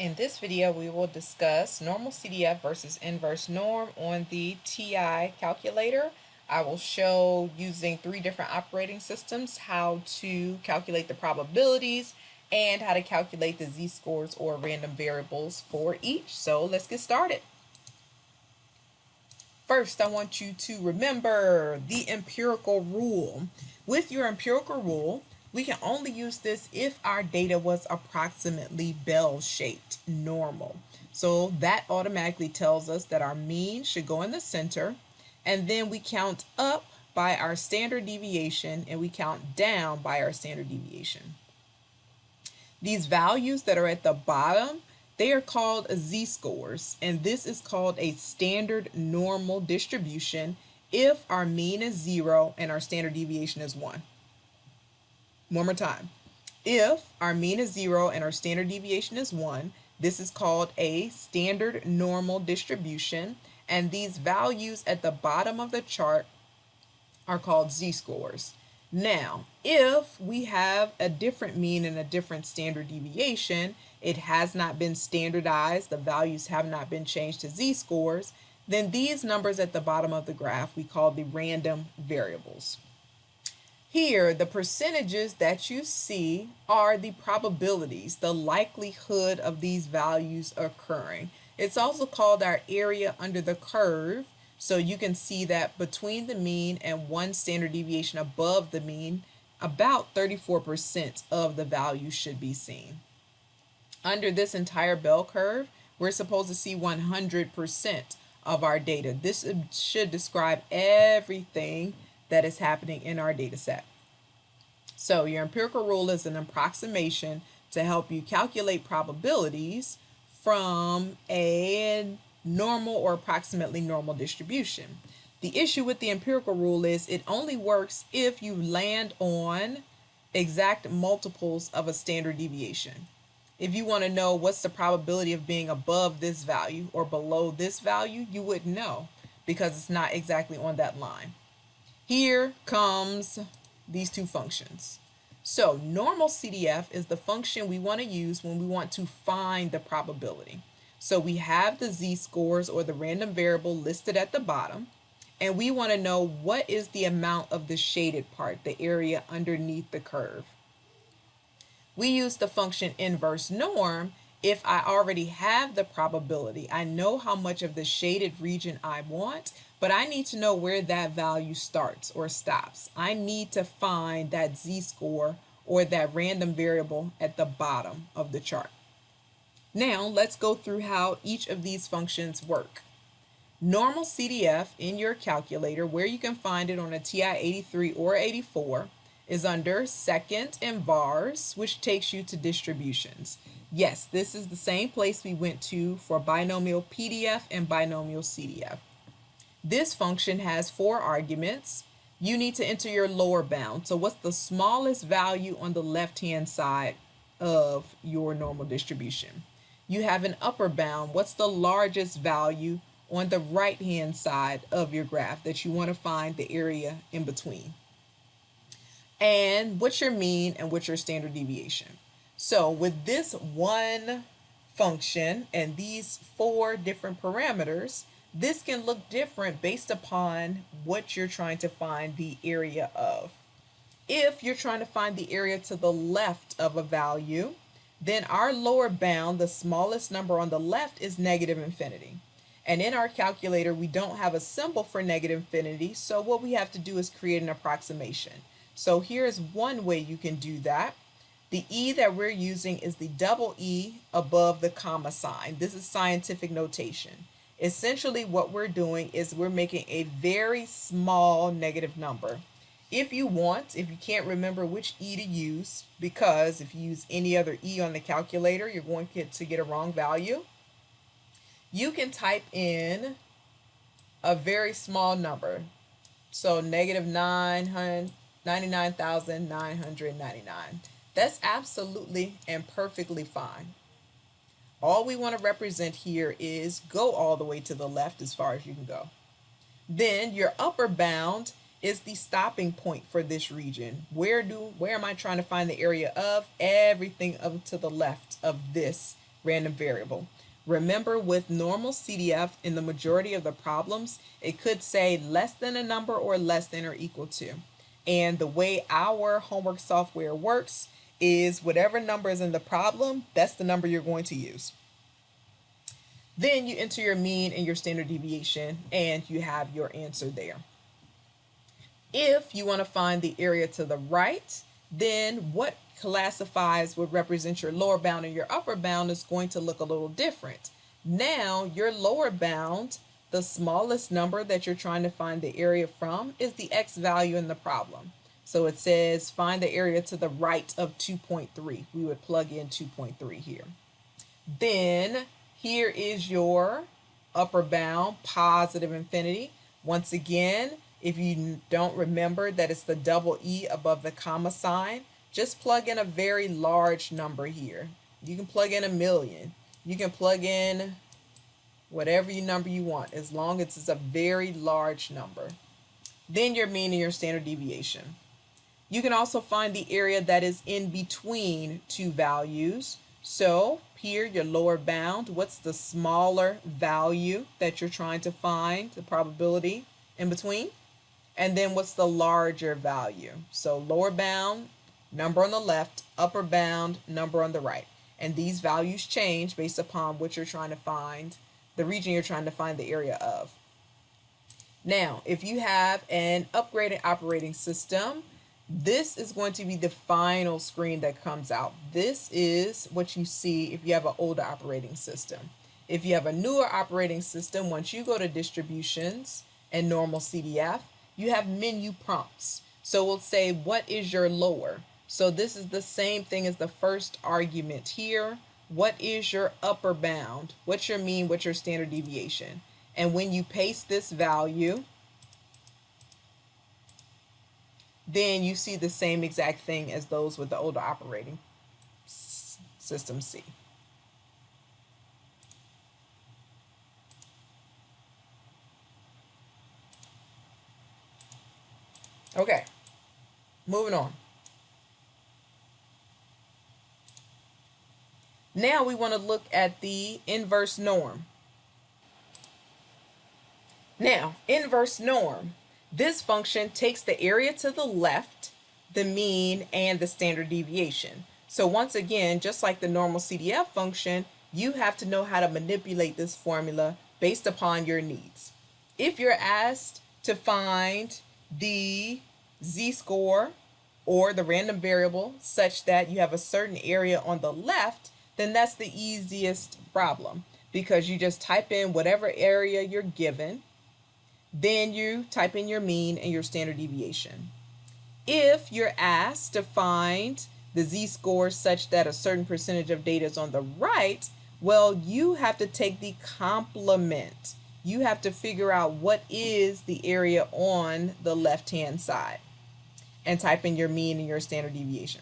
In this video, we will discuss normal CDF versus inverse norm on the TI calculator. I will show using 3 different operating systems how to calculate the probabilities and how to calculate the z-scores or random variables for each. So let's get started. First, I want you to remember the empirical rule. With your empirical rule, we can only use this if our data was approximately bell-shaped, normal. So that automatically tells us that our mean should go in the center, and then we count up by our standard deviation and we count down by our standard deviation. These values that are at the bottom, they are called z-scores, and this is called a standard normal distribution if our mean is 0 and our standard deviation is 1. One more time. If our mean is 0 and our standard deviation is 1, this is called a standard normal distribution, and these values at the bottom of the chart are called z-scores. Now, if we have a different mean and a different standard deviation, it has not been standardized, the values have not been changed to z-scores, then these numbers at the bottom of the graph we call the random variables. Here, the percentages that you see are the probabilities, the likelihood of these values occurring. It's also called our area under the curve. So you can see that between the mean and one standard deviation above the mean, about 34% of the value should be seen. Under this entire bell curve, we're supposed to see 100% of our data. This should describe everything that is happening in our data set. So your empirical rule is an approximation to help you calculate probabilities from a normal or approximately normal distribution. The issue with the empirical rule is it only works if you land on exact multiples of a standard deviation. If you want to know what's the probability of being above this value or below this value, you wouldn't know because it's not exactly on that line. Here comes these two functions. So normal CDF is the function we want to use when we want to find the probability. So we have the z-scores or the random variable listed at the bottom, and we want to know what is the amount of the shaded part, the area underneath the curve. We use the function inverse norm if I already have the probability. I know how much of the shaded region I want, but I need to know where that value starts or stops. I need to find that z-score or that random variable at the bottom of the chart. Now let's go through how each of these functions work. Normal CDF in your calculator, where you can find it on a TI-83 or 84, is under second and vars, which takes you to distributions. Yes, this is the same place we went to for binomial PDF and binomial CDF. This function has 4 arguments. You need to enter your lower bound. So what's the smallest value on the left-hand side of your normal distribution? You have an upper bound. What's the largest value on the right-hand side of your graph that you want to find the area in between? And what's your mean and what's your standard deviation? So with this one function and these 4 different parameters, this can look different based upon what you're trying to find the area of. If you're trying to find the area to the left of a value, then our lower bound, the smallest number on the left, is negative infinity. And in our calculator, we don't have a symbol for negative infinity, so what we have to do is create an approximation. So here's one way you can do that. The E that we're using is the double E above the comma sign. This is scientific notation. Essentially what we're doing is we're making a very small negative number. If you want, if you can't remember which E to use, because if you use any other E on the calculator, you're going to get a wrong value, you can type in a very small number. So negative 99,999. That's absolutely and perfectly fine. All we want to represent here is go all the way to the left as far as you can go. Then your upper bound is the stopping point for this region. Where am I trying to find the area of? Everything up to the left of this random variable. Remember, with normal CDF, in the majority of the problems, it could say less than a number or less than or equal to. And the way our homework software works is whatever number is in the problem, that's the number you're going to use. Then you enter your mean and your standard deviation, and you have your answer there. If you want to find the area to the right, then what classifies what represents your lower bound and your upper bound is going to look a little different. Now, your lower bound, the smallest number that you're trying to find the area from, is the x value in the problem. So it says find the area to the right of 2.3. We would plug in 2.3 here. Then here is your upper bound, positive infinity. Once again, if you don't remember that it's the double E above the comma sign, just plug in a very large number here. You can plug in 1,000,000. You can plug in whatever number you want, as long as it's a very large number. Then your mean and your standard deviation. You can also find the area that is in between two values. So here, your lower bound, what's the smaller value that you're trying to find, the probability in between? And then what's the larger value? So lower bound, number on the left, upper bound, number on the right. And these values change based upon what you're trying to find, the region you're trying to find the area of. Now, if you have an upgraded operating system, this is going to be the final screen that comes out. This is what you see if you have an older operating system. If you have a newer operating system, once you go to distributions and normal CDF, you have menu prompts. So we'll say, what is your lower? So this is the same thing as the first argument here. What is your upper bound? What's your mean? What's your standard deviation? And when you paste this value, then you see the same exact thing as those with the older operating system C. Okay, moving on. Now we want to look at the inverse norm. Now, inverse norm. This function takes the area to the left, the mean, and the standard deviation. So once again, just like the normal CDF function, you have to know how to manipulate this formula based upon your needs. If you're asked to find the z-score or the random variable such that you have a certain area on the left, then that's the easiest problem, because you just type in whatever area you're given, then you type in your mean and your standard deviation. If you're asked to find the z-score such that a certain percentage of data is on the right, well, you have to take the complement. You have to figure out what is the area on the left-hand side and type in your mean and your standard deviation.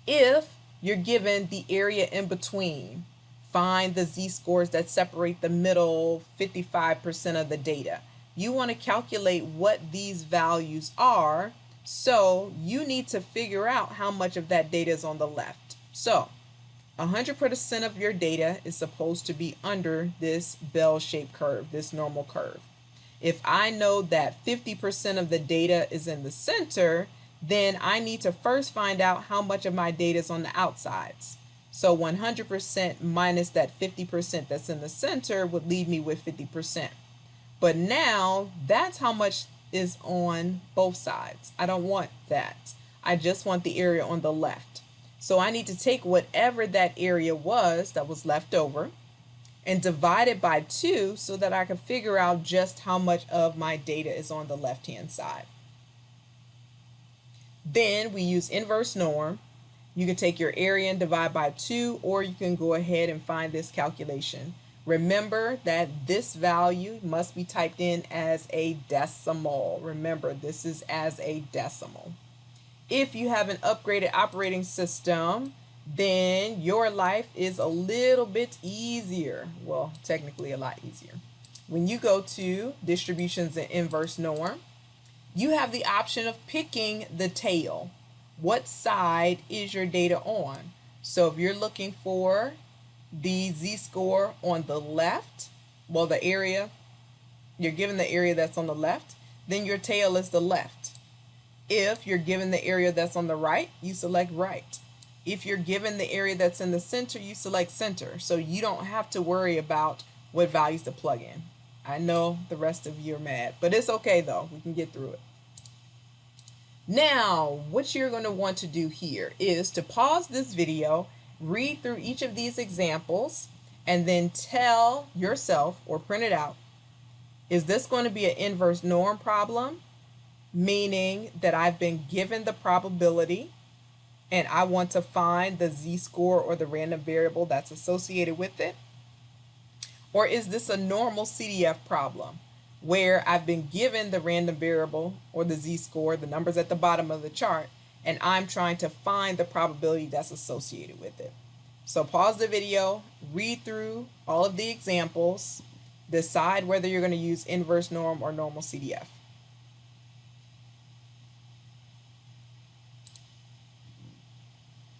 If you're given the area in between, find the z-scores that separate the middle 55% of the data. You want to calculate what these values are, so you need to figure out how much of that data is on the left. So 100% of your data is supposed to be under this bell-shaped curve, this normal curve. If I know that 50% of the data is in the center, then I need to first find out how much of my data is on the outsides. So 100% minus that 50% that's in the center would leave me with 50%. But now that's how much is on both sides. I don't want that. I just want the area on the left. So I need to take whatever that area was that was left over and divide it by 2 so that I can figure out just how much of my data is on the left-hand side. Then we use inverse norm. You can take your area and divide by 2, or you can go ahead and find this calculation. Remember that this value must be typed in as a decimal. Remember, this is as a decimal. If you have an upgraded operating system, then your life is a little bit easier. Well, technically a lot easier. When you go to distributions and inverse norm, you have the option of picking the tail. What side is your data on? So if you're looking for the z-score on the left, well, the area, you're given the area that's on the left, then your tail is the left. If you're given the area that's on the right, you select right. If you're given the area that's in the center, you select center. So you don't have to worry about what values to plug in. I know the rest of you are mad, but it's okay though. We can get through it. Now, what you're going to want to do here is to pause this video, read through each of these examples, and then tell yourself or print it out, is this going to be an inverse norm problem? Meaning that I've been given the probability and I want to find the z-score or the random variable that's associated with it? Or is this a normal CDF problem where I've been given the random variable or the z-score, the numbers at the bottom of the chart, and I'm trying to find the probability that's associated with it? So pause the video, read through all of the examples, decide whether you're going to use inverse norm or normal CDF.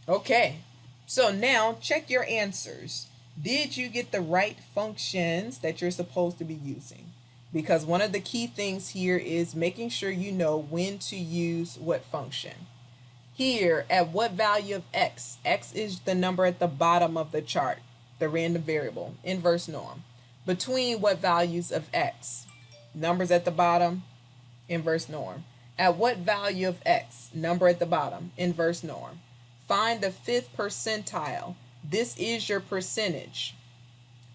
Okay, so now check your answers. Did you get the right functions that you're supposed to be using? Because one of the key things here is making sure you know when to use what function. Here, at what value of x? X is the number at the bottom of the chart, the random variable, inverse norm. Between what values of x? Numbers at the bottom, inverse norm. At what value of x? Number at the bottom, inverse norm. Find the 5th percentile. This is your percentage.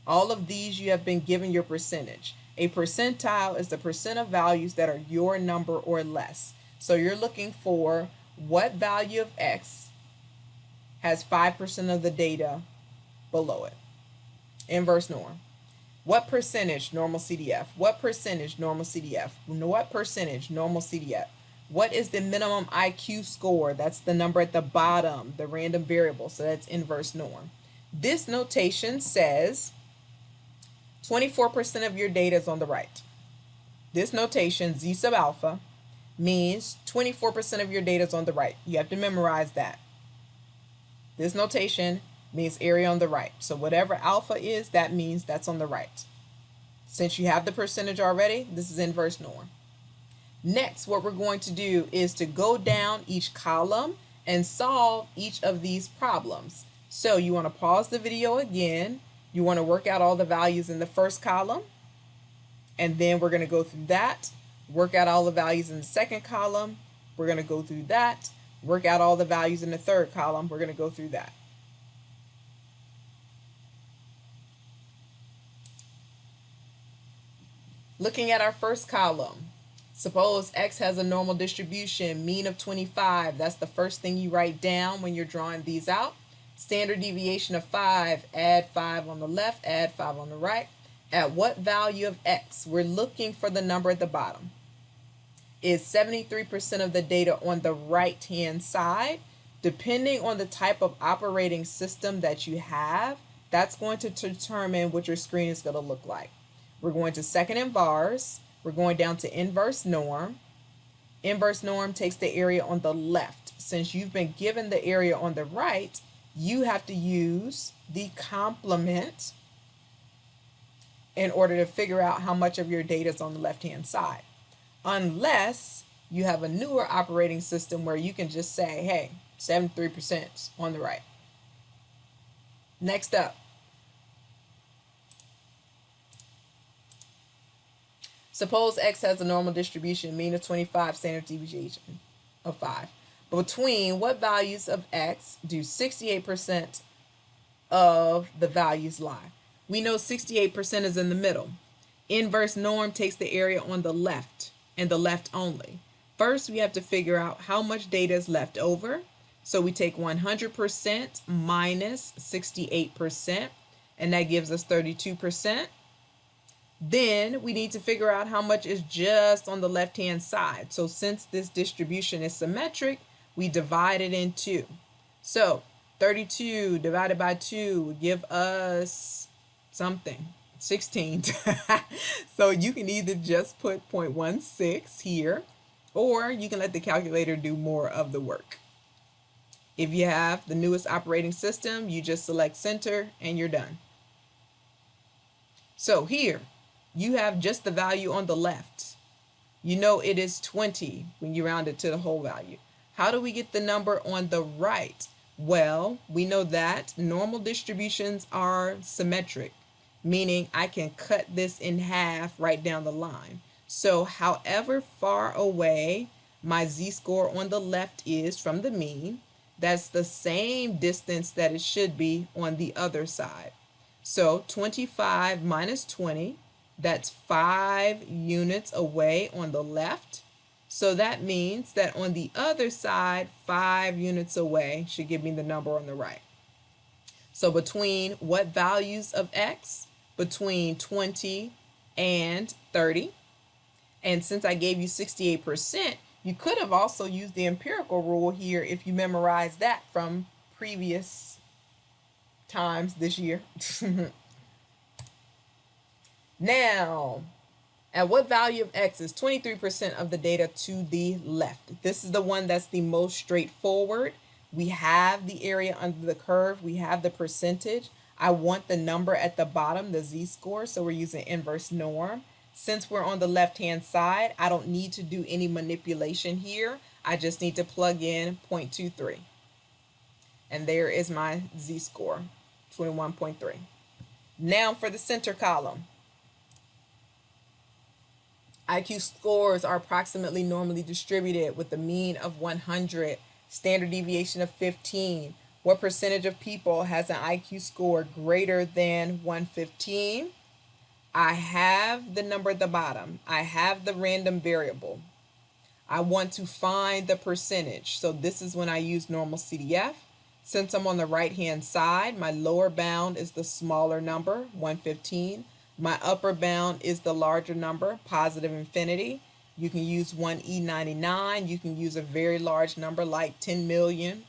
All of these you have been given your percentage. A percentile is the percent of values that are your number or less. So you're looking for what value of x has 5% of the data below it. Inverse norm. What percentage? Normal CDF. What percentage? Normal CDF. What percentage? Normal CDF. What is the minimum IQ score? That's the number at the bottom, the random variable. So that's inverse norm. This notation says 24% of your data is on the right. This notation, Z sub alpha, means 24% of your data is on the right. You have to memorize that. This notation means area on the right. So whatever alpha is, that means that's on the right. Since you have the percentage already, this is inverse norm. Next, what we're going to do is to go down each column and solve each of these problems. So you want to pause the video again. You want to work out all the values in the first column. And then we're going to go through that, work out all the values in the second column. We're going to go through that, work out all the values in the third column. We're going to go through that. Looking at our first column, suppose x has a normal distribution, mean of 25. That's the first thing you write down when you're drawing these out. Standard deviation of 5, add 5 on the left, add 5 on the right. At what value of x? We're looking for the number at the bottom. Is 73% of the data on the right-hand side? Depending on the type of operating system that you have, that's going to determine what your screen is going to look like. We're going to second in vars. We're going down to inverse norm. Inverse norm takes the area on the left. Since you've been given the area on the right, you have to use the complement in order to figure out how much of your data is on the left-hand side. Unless you have a newer operating system where you can just say, hey, 73% on the right. Next up. Suppose x has a normal distribution, mean of 25, standard deviation of 5. Between what values of x do 68% of the values lie? We know 68% is in the middle. Inverse norm takes the area on the left and the left only. First, we have to figure out how much data is left over. So we take 100% minus 68%, and that gives us 32%. Then we need to figure out how much is just on the left-hand side. So since this distribution is symmetric, we divide it in 2. So 32 divided by 2 would give us something, 16. So you can either just put 0.16 here, or you can let the calculator do more of the work. If you have the newest operating system, you just select center and you're done. So here, you have just the value on the left. You know it is 20 when you round it to the whole value. How do we get the number on the right? Well, we know that normal distributions are symmetric, meaning I can cut this in half right down the line. So however far away my z-score on the left is from the mean, that's the same distance that it should be on the other side. So 25 minus 20, that's 5 units away on the left. So that means that on the other side, 5 units away should give me the number on the right. So between what values of x? Between 20 and 30. And since I gave you 68%, you could have also used the empirical rule here if you memorized that from previous times this year. Now, at what value of x is 23% of the data to the left? This is the one that's the most straightforward. We have the area under the curve. We have the percentage. I want the number at the bottom, the z-score, so we're using inverse norm. Since we're on the left-hand side, I don't need to do any manipulation here. I just need to plug in 0.23. And there is my z-score, 21.3. Now for the center column. IQ scores are approximately normally distributed with a mean of 100, standard deviation of 15. What percentage of people has an IQ score greater than 115? I have the number at the bottom. I have the random variable. I want to find the percentage. So this is when I use normal CDF. Since I'm on the right-hand side, my lower bound is the smaller number, 115. My upper bound is the larger number, positive infinity. You can use 1E99. You can use a very large number like 10 million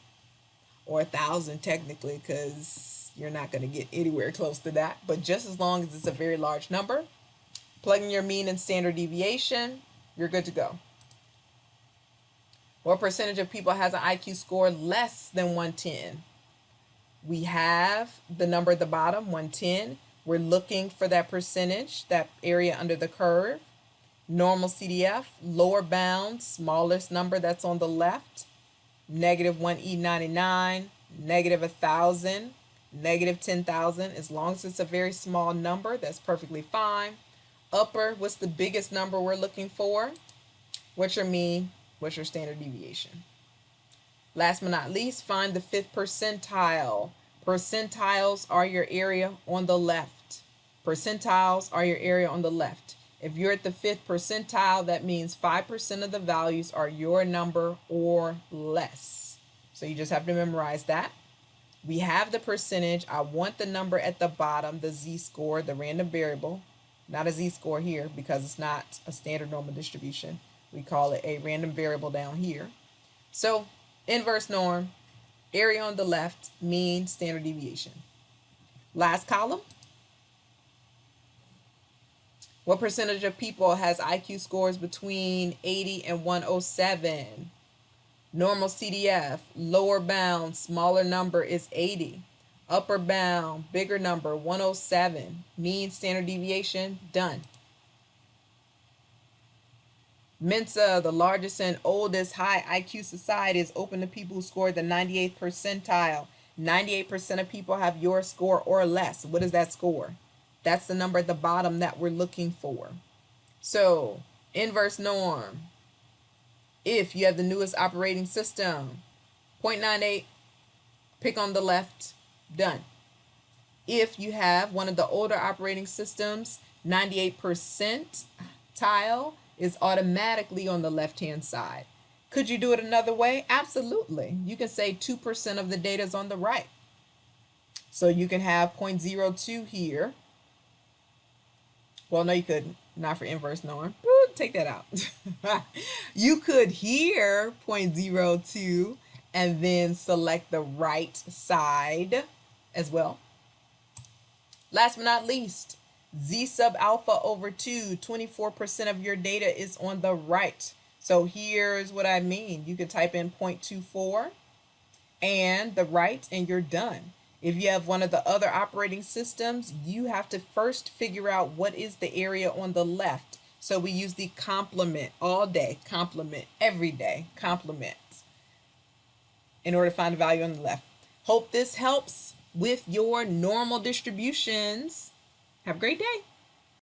or 1,000 technically, because you're not going to get anywhere close to that. But just as long as it's a very large number, plug in your mean and standard deviation, you're good to go. What percentage of people has an IQ score less than 110? We have the number at the bottom, 110. We're looking for that percentage, that area under the curve. Normal CDF, lower bound, smallest number that's on the left. Negative 1E99, negative 1,000, negative 10,000. As long as it's a very small number, that's perfectly fine. Upper, what's the biggest number we're looking for? What's your mean? What's your standard deviation? Last but not least, find the 5th percentile. Percentiles are your area on the left. Percentiles are your area on the left. If you're at the 5th percentile, that means 5% of the values are your number or less. So you just have to memorize that. We have the percentage. I want the number at the bottom, the z-score, the random variable. Not a z-score here because it's not a standard normal distribution. We call it a random variable down here. So inverse norm, area on the left, mean, standard deviation. Last column. What percentage of people has IQ scores between 80 and 107? Normal CDF, lower bound, smaller number is 80. Upper bound, bigger number, 107. Mean, standard deviation, done. Mensa, the largest and oldest high IQ society, is open to people who scored the 98th percentile. 98% of people have your score or less. What is that score? That's the number at the bottom that we're looking for. So, inverse norm. If you have the newest operating system, 0.98, pick on the left, done. If you have one of the older operating systems, 98 percentile is automatically on the left-hand side. Could you do it another way? Absolutely. You can say 2% of the data is on the right. So you can have 0.02 here. Well, no, you couldn't. Not for inverse norm. Ooh, take that out. You could here 0.02 and then select the right side as well. Last but not least, Z sub alpha over 2, 24% of your data is on the right. So here's what I mean. You could type in 0.24 and the right, and you're done. If you have one of the other operating systems, you have to first figure out what is the area on the left. So we use the complement all day, complement every day, complement in order to find the value on the left. Hope this helps with your normal distributions. Have a great day.